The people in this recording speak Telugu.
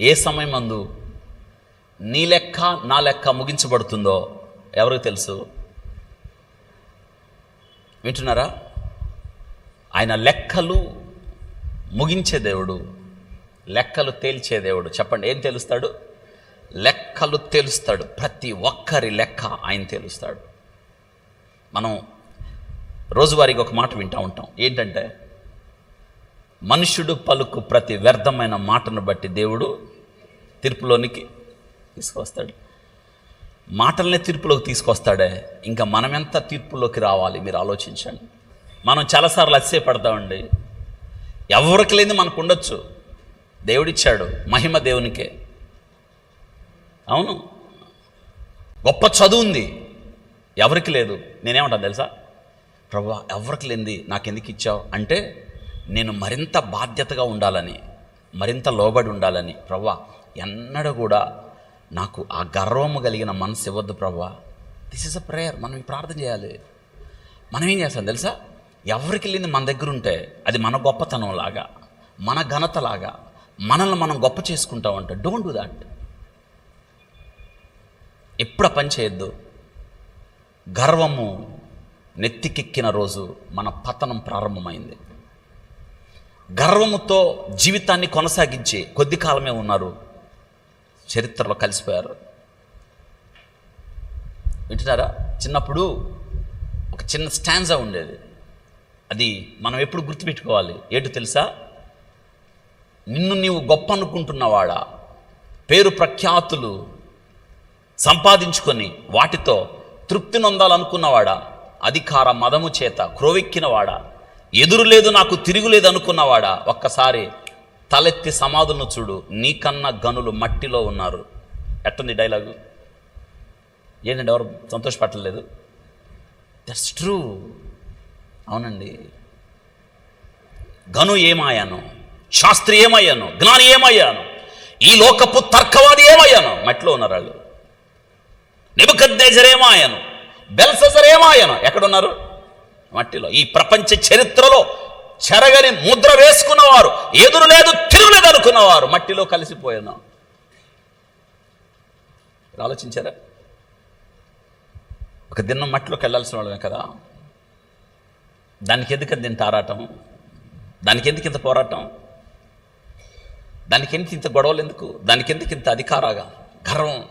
ఏ సమయమందు నీ లెక్క నా లెక్క ముగించబడుతుందో ఎవరికి తెలుసు? వింటున్నారా? ఆయన లెక్కలు ముగించే దేవుడు, లెక్కలు తేల్చే దేవుడు. చెప్పండి, ఏం తేలుస్తాడు? లెక్కలు తేలుస్తాడు. ప్రతి ఒక్కరి లెక్క ఆయన తేలుస్తాడు. మనం రోజువారీగా ఒక మాట వింటూ ఉంటాం. ఏంటంటే, మనుష్యుడు పలుకు ప్రతి వ్యర్థమైన మాటను బట్టి దేవుడు తీర్పులోనికి తీసుకొస్తాడు. మాటలనే తీర్పులోకి తీసుకొస్తాడే, ఇంకా మనమెంత తీర్పులోకి రావాలి మీరు ఆలోచించండి. మనం చాలాసార్లు అతిశయపడతామండి. ఎవరికి లేని మనకు ఉండొచ్చు, దేవుడిచ్చాడు. మహిమ దేవునికే. అవును, గొప్ప చదువు ఉంది, ఎవరికి లేదు. నేనేమంటాను తెలుసా? ప్రభువా, ఎవరికి లేనిది నాకెందుకు ఇచ్చావు అంటే, నేను మరింత బాధ్యతగా ఉండాలని, మరింత లోబడి ఉండాలని. ప్రభువా, ఎన్నడూ కూడా నాకు ఆ గర్వము కలిగిన మనసు ఇవ్వద్దు ప్రభువా. This is a prayer. మనం ఈ ప్రార్థన చేయాలి. మనం ఏం చేస్తాం తెలుసా? ఎవరికి లేని మన దగ్గర ఉంటే అది మన గొప్పతనం లాగా, మన ఘనతలాగా మనల్ని మనం గొప్ప చేసుకుంటామంటే డోంట్ డూ దాట్. ఎప్పుడు పని చేయొద్దు. గర్వము నెత్తికెక్కిన రోజు మన పతనం ప్రారంభమైంది. గర్వముతో జీవితాన్ని కొనసాగించి కొద్ది కాలమే ఉన్నారు, చరిత్రలో కలిసిపోయారు. వింటున్నారా? చిన్నప్పుడు ఒక చిన్న స్టాంజా ఉండేది, అది మనం ఎప్పుడు గుర్తుపెట్టుకోవాలి. ఏంటో తెలుసా? నిన్ను నీవు గొప్ప అనుకుంటున్నవాడా, పేరు ప్రఖ్యాతులు సంపాదించుకొని వాటితో తృప్తి నొందాలనుకున్నవాడా, అధికార మదము చేత క్రోవెక్కినవాడా, ఎదురు లేదు నాకు తిరుగులేదు అనుకున్నవాడా, ఒక్కసారి తలెత్తి సమాధులను చూడు, నీకన్నా గనులు మట్టిలో ఉన్నారు. ఎట్టుంది డైలాగు? ఏంటంటే ఎవరు సంతోషపడలేదు? That's true. అవునండి. గను ఏమయ్యాను, శాస్త్రి ఏమయ్యాను, జ్ఞాని ఏమయ్యాను, ఈ లోకపు తర్కవాది ఏమయ్యాను? మట్టిలో ఉన్నారు వాళ్ళు. Nebuchadnezzar ఏమయ్యాను, Belshazzar ఏమయ్యాను? ఎక్కడున్నారు? మట్టిలో. ఈ ప్రపంచ చరిత్రలో చెరగని ముద్ర వేసుకున్నవారు, ఎదురు లేదు తిరుగులేదు అనుకున్నవారు మట్టిలో కలిసిపోయాను. ఆలోచించారా? ఒక దినం మట్టిలోకి వెళ్ళాల్సిన వాళ్ళమే కదా. దానికి ఎందుకు ఇంత ఆరాటం? దానికి ఎందుకు ఇంత పోరాటం? దానికి ఎందుకు ఇంత గొడవలు ఎందుకు? దానికి ఎందుకు ఇంత అధికారగా గర్వం?